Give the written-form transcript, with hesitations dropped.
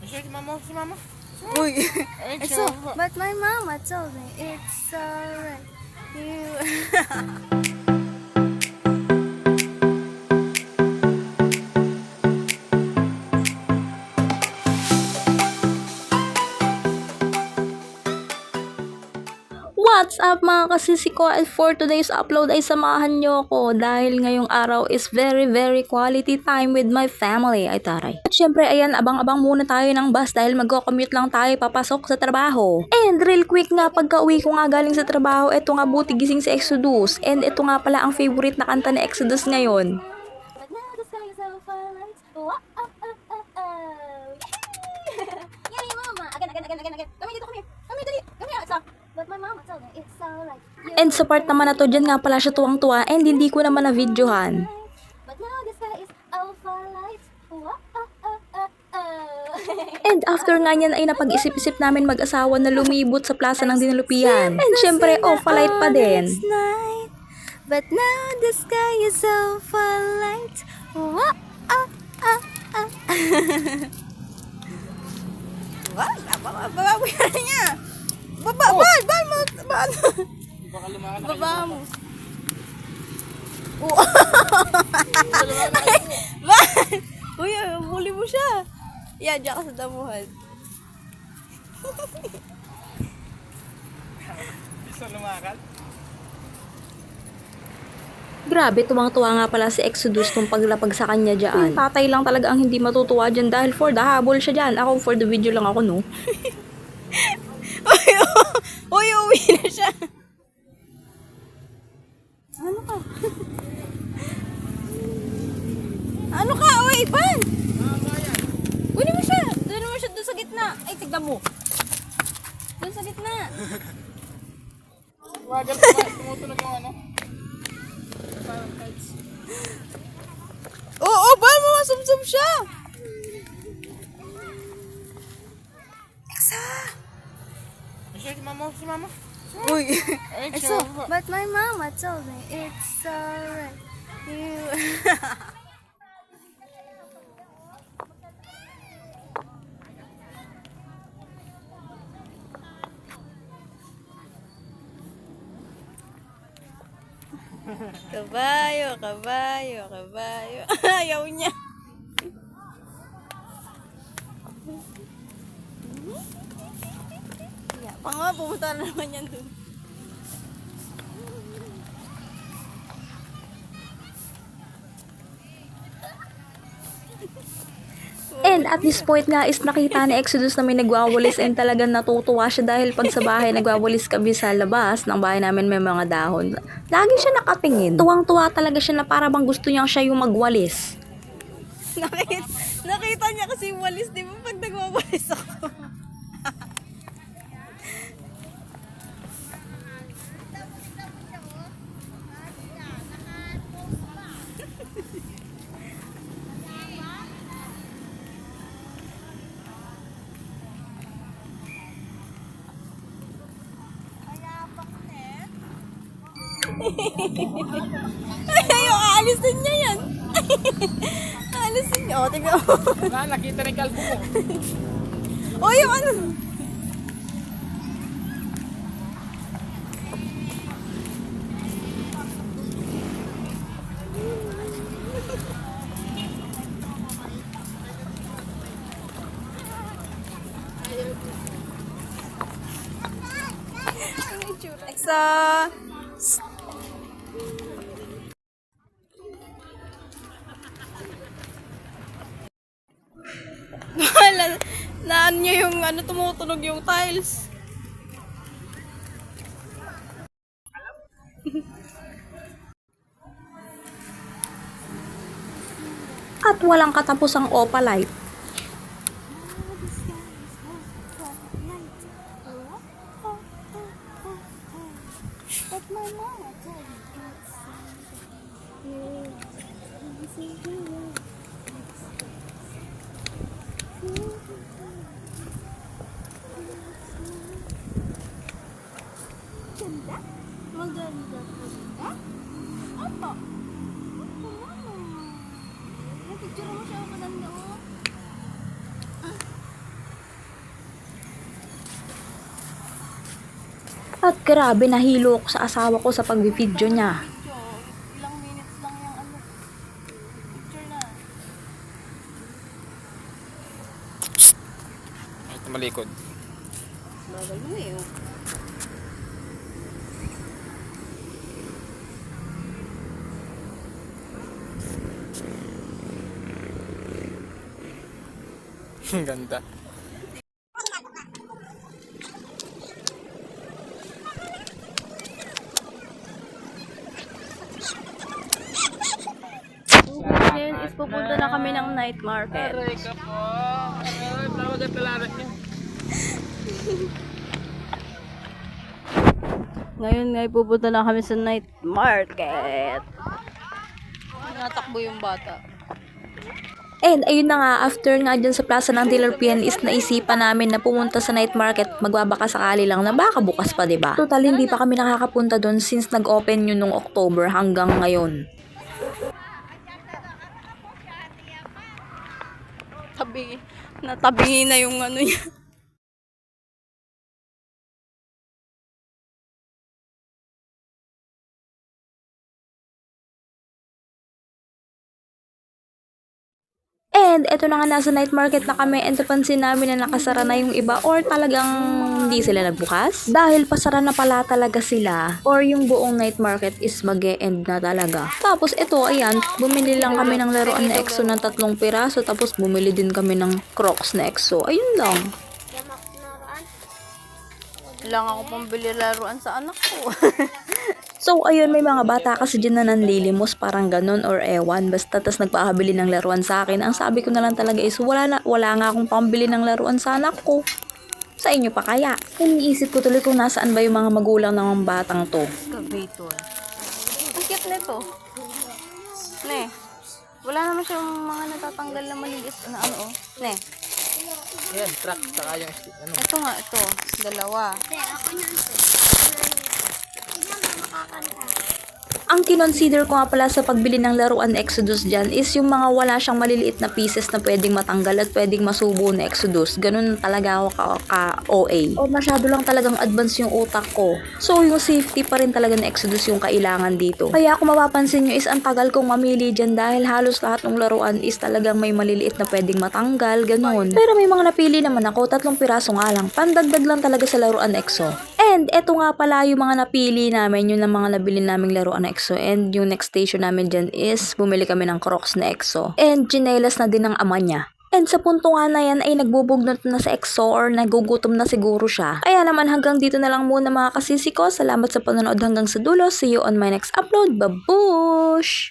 Si mama, si mama. Uy. Ay, So, but my mama told me it's alright. You. What's up mga kasisi ko, at for today's upload ay samahan nyo ko dahil ngayong araw is very quality time with my family. Ay taray. At syempre ayan, abang-abang muna tayo ng bus dahil magko-commute lang tayo papasok sa trabaho. And real quick nga, pagka uwi ko nga galing sa trabaho, eto nga buti gising si Exodus. And ito nga pala ang favorite na kanta ni Exodus ngayon. Yay, mama! Again. Kami dali. But my mama told me it's alright. And sa part naman na to, dyan nga pala siya tuwang-tuwa and hindi ko naman na-videohan. But now the sky is alpha light. And after nga niyan ay napag-isip-isip namin mag-asawa na lumibot sa plaza ng Dinalupian. And syempre, light pa din. But now the sky is alpha light. Babawi ka na niya. Baba mo. baka lumakan na Baba kayo. mo. Uy, huli mo siya. Yan, diyan ka sa damuhan. Gusto lumakan? Grabe, tuwang-tuwa nga pala si Exodus nung paglapag sa kanya dyan. Yung tatay lang talaga ang hindi matutuwa dyan dahil for the habol siya dyan. Ako for the video lang ako, no? Uy, uwi na siya. Ano ka? Ano ka? Uy, Ivan! Uwi mo siya. Doon mo siya doon sa gitna. Ay, tignan mo. Doon sa gitna. Wagal, tumutunog yung ano. Oo, ba't mo masumsum siya? Exa! Si mama, si mama. Uy. Ay, So, but my mama told me it's alright. You. Kabayo. Ayaw niya. Pa nga, pumunta na naman yan dun. And at this point nga is nakita ni Exodus na may nagwawalis and talagang natutuwa siya dahil pag sa bahay nagwawalis kami sa labas ng bahay namin may mga dahon. Lagi siya nakatingin. Tuwang-tuwa talaga siya na para bang gusto niya siya yung magwalis. Nakita niya kasi yung walis, di ba pag nagwawalis ako? Ay, aalisin niya yan. Aalisin niya. O, tingnan mo. nakita ni kalbo mo. O, yung ano. Exa. Naan niya yung ano, tumutunog yung tiles. At walang katapusang opalite. Maganda po. Opo. Opo, mama. Napicture mo siya ako maganda, oh. Grabe, nahilo ko sa asawa ko sa pag-video niya. Ilang minutes lang yung ano, picture na. Ito malikod. Bagal mo eh. Oh. Ang ganda. Ngayon is pupunta na kami ng night market. Aray ka po. Aray, tawag at talaran niya. Ngayon nga pupunta na kami sa night market. Natakbo yung bata. And ayun na nga, after nga dyan sa plaza ng Tillerpian is naisipan namin na pumunta sa night market, magbabaka sakali lang na baka bukas pa, diba? Total, hindi pa kami nakakapunta doon since nag-open yun nung October hanggang ngayon. Natabingi na yung ano niya. And eto na nga, nasa night market na kami and napansin namin na nakasara na yung iba or talagang hindi sila nagbukas. Dahil pasara na pala talaga sila or yung buong night market is mag-e-end na talaga. Tapos ito, ayan, bumili lang kami ng laruan na EXO ng 3 piraso tapos bumili din kami ng Crocs na EXO. Ayun lang. Kailangan ako pambili laruan sa anak ko. So, ayun, may mga bata kasi dyan na nanlilimos, parang ganun or ewan. Basta tas nagpakabili ng laruan sa akin. Ang sabi ko na lang talaga is, wala nga akong pambili ng laruan sa anak ko. Sa inyo pa kaya? Iniisip ko tuloy kung nasaan ba yung mga magulang ng mga batang to. Excavator. Ang cute nito. Ne. Wala naman siyang mga natatanggal na maliit na ano oh. Ne. Yan, truck. Saka yung ano. Ito nga, ito. Dalawa. Ang kinonsider ko nga pala sa pagbili ng laruan Exodus dyan is yung mga wala siyang maliliit na pieces na pwedeng matanggal at pwedeng masubo na Exodus. Ganun talaga ako ka-OA. O masyado lang talagang advance yung utak ko. So yung safety pa rin talaga na Exodus yung kailangan dito. Kaya kung mapapansin nyo is ang tagal kong mamili dyan dahil halos lahat ng laruan is talagang may maliliit na pwedeng matanggal, ganun. Pero may mga napili naman ako, 3 piraso nga lang. Pandagdag lang talaga sa laruan EXO. And eto nga pala yung mga napili namin, yun ang mga nabili naming laruan na EXO. And yung next station namin dyan is bumili kami ng Crocs na EXO. And chinelas na din ng ama niya. And sa punto nga na yan ay nagbubugnot na sa EXO or nagugutom na siguro siya. Kaya naman hanggang dito na lang muna mga kasisi ko. Salamat sa panonood hanggang sa dulo. See you on my next upload. Babush!